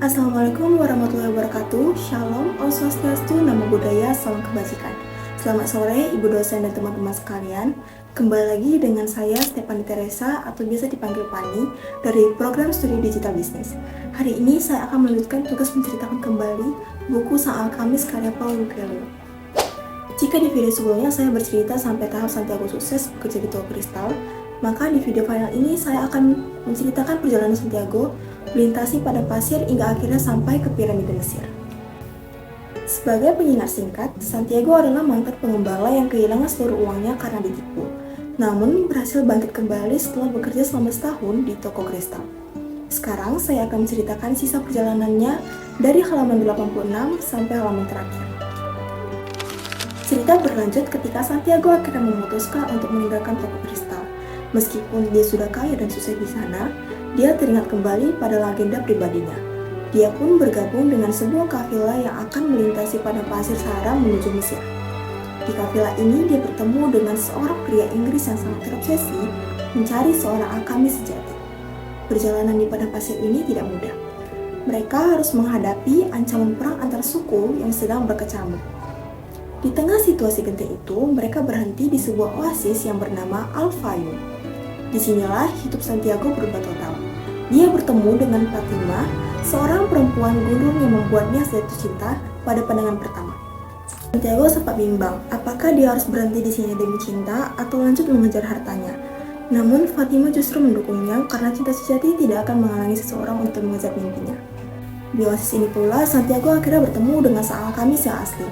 Assalamualaikum warahmatullahi wabarakatuh. Shalom, Om Swastiastu, Namo Buddhaya, Salam Kebajikan. Selamat sore Ibu dosen dan teman-teman sekalian. Kembali lagi dengan saya Stephanie Teresa atau biasa dipanggil Pani dari program studi digital bisnis. Hari ini saya akan melanjutkan tugas menceritakan kembali buku Sang Alkamis karya Paulo Coelho. Jika di video sebelumnya saya bercerita sampai tahap Santiago sukses bekerja di Tua Kristal, maka di video final ini saya akan menceritakan perjalanan Santiago melintasi padang pasir hingga akhirnya sampai ke piramida Mesir. Sebagai pengingat singkat, Santiago adalah mantan pengembala yang kehilangan seluruh uangnya karena ditipu, namun berhasil bangkit kembali setelah bekerja selama setahun di toko kristal. Sekarang saya akan menceritakan sisa perjalanannya dari halaman 86 sampai halaman terakhir. Cerita berlanjut ketika Santiago akhirnya memutuskan untuk meninggalkan toko kristal. Meskipun dia sudah kaya dan sukses di sana, dia teringat kembali pada legenda pribadinya. Dia pun bergabung dengan sebuah kafilah yang akan melintasi padang pasir Sahara menuju Mesir. Di kafilah ini dia bertemu dengan seorang pria Inggris yang sangat terobsesi mencari seorang alkamis sejati. Perjalanan di padang pasir ini tidak mudah. Mereka harus menghadapi ancaman perang antar suku yang sedang berkecamuk. Di tengah situasi genting itu, mereka berhenti di sebuah oasis yang bernama Al-Fayum. Disinilah hidup Santiago berubah total. Dia bertemu dengan Fatima, seorang perempuan gunung yang membuatnya jatuh cinta pada pandangan pertama. Santiago sempat bimbang, apakah dia harus berhenti di sini demi cinta atau lanjut mengejar hartanya. Namun Fatima justru mendukungnya karena cinta sejati tidak akan menghalangi seseorang untuk mengejar mimpinya. Di oasis ini pula, Santiago akhirnya bertemu dengan Sang Alkamis yang asli.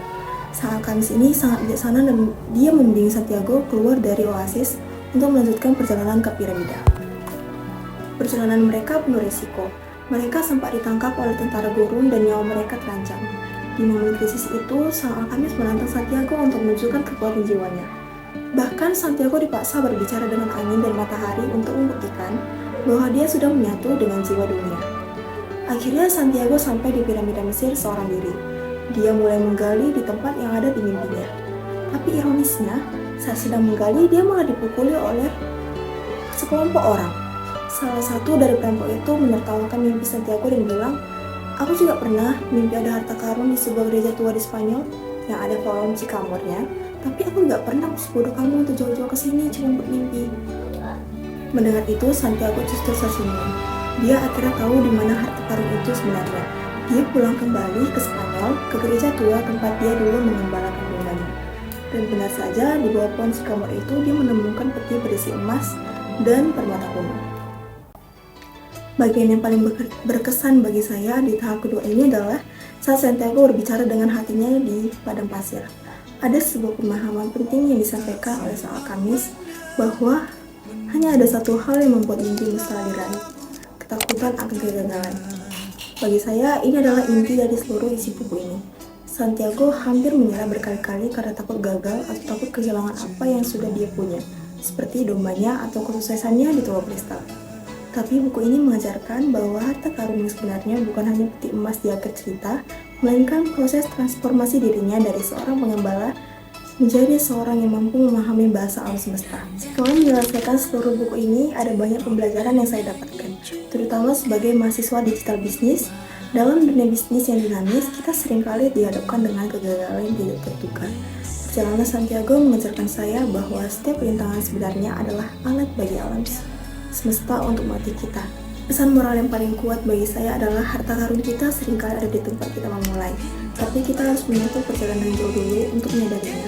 Sang Alkamis ini sangat bijaksana dan dia membimbing Santiago keluar dari oasis untuk melanjutkan perjalanan ke piramida. Perjalanan mereka penuh risiko. Mereka sempat ditangkap oleh tentara gurun dan nyawa mereka terancam. Di momen krisis itu, Sang Alkamis menantang Santiago untuk menunjukkan kekuatan jiwanya. Bahkan Santiago dipaksa berbicara dengan angin dan matahari untuk membuktikan bahwa dia sudah menyatu dengan jiwa dunia. Akhirnya Santiago sampai di piramida Mesir seorang diri. Dia mulai menggali di tempat yang ada di mimpinya. Tapi ironisnya, saat sedang menggali, dia malah dipukuli oleh sekelompok orang. Salah satu dari perampok itu menertawakan mimpi Santiago dan bilang, "Aku juga pernah mimpi ada harta karun di sebuah gereja tua di Spanyol yang ada kolom cikamornya, tapi aku nggak pernah sebodoh kamu untuk jauh-jauh ke sini cuma buat mimpi." Mendengar itu, Santiago justru tersenyum. Dia akhirnya tahu di mana harta karun itu sebenarnya. Dia pulang kembali ke Spanyol, ke gereja tua tempat dia dulu mengembalakan dombanya. Dan benar saja, di bawah pohon sycamore itu dia menemukan peti berisi emas dan permata kuno. Bagian yang paling berkesan bagi saya di tahap kedua ini adalah saat Santiago berbicara dengan hatinya di padang pasir. Ada sebuah pemahaman penting yang disampaikan oleh Sang Alkamis bahwa hanya ada satu hal yang membuat mimpi mustahil diraih, ketakutan akan kegagalan. Bagi saya, ini adalah inti dari seluruh isi buku ini. Santiago hampir menyerah berkali-kali karena takut gagal atau takut kehilangan apa yang sudah dia punya, seperti dombanya atau kesuksesannya di Tua Kristal. Tapi buku ini mengajarkan bahwa harta karun yang sebenarnya bukan hanya peti emas di akhir cerita, melainkan proses transformasi dirinya dari seorang pengembala menjadi seorang yang mampu memahami bahasa alam semesta. Setelah menyelesaikan seluruh buku ini, ada banyak pembelajaran yang saya dapatkan, terutama sebagai mahasiswa digital bisnis. Dalam dunia bisnis yang dinamis, kita seringkali dihadapkan dengan kegagalan yang tidak terduga. Perjalanan Santiago mengajarkan saya bahwa setiap rintangan sebenarnya adalah alat bagi alam semesta untuk melatih kita. Pesan moral yang paling kuat bagi saya adalah harta karun kita seringkali ada di tempat kita memulai, tapi kita harus menempuh perjalanan jauh dulu untuk menyadarinya.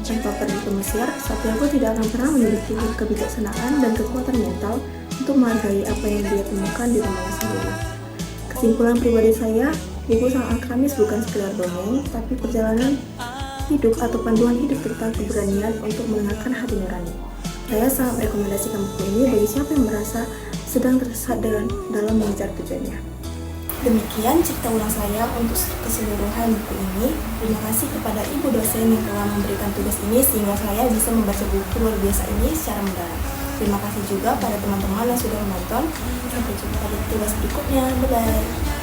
Tanpa pergi ke Mesir, Santiago tidak akan pernah memiliki kebijaksanaan dan kekuatan mental untuk menghargai apa yang dia temukan di rumahnya sendiri. Kesimpulan pribadi saya, buku Sang Alkamis bukan sekedar dongeng, tapi perjalanan hidup atau panduan hidup tentang keberanian untuk mendengarkan hati nurani. Saya sangat merekomendasikan buku ini bagi siapa yang merasa sedang tersesat dalam mengejar tujuannya. Demikian cerita ulang saya untuk keseluruhan buku ini. Terima kasih kepada Ibu dosen yang telah memberikan tugas ini sehingga saya bisa membaca buku luar biasa ini secara mendalam. Terima kasih juga pada teman-teman yang sudah menonton. Sampai jumpa di tugas berikutnya. Bye-bye.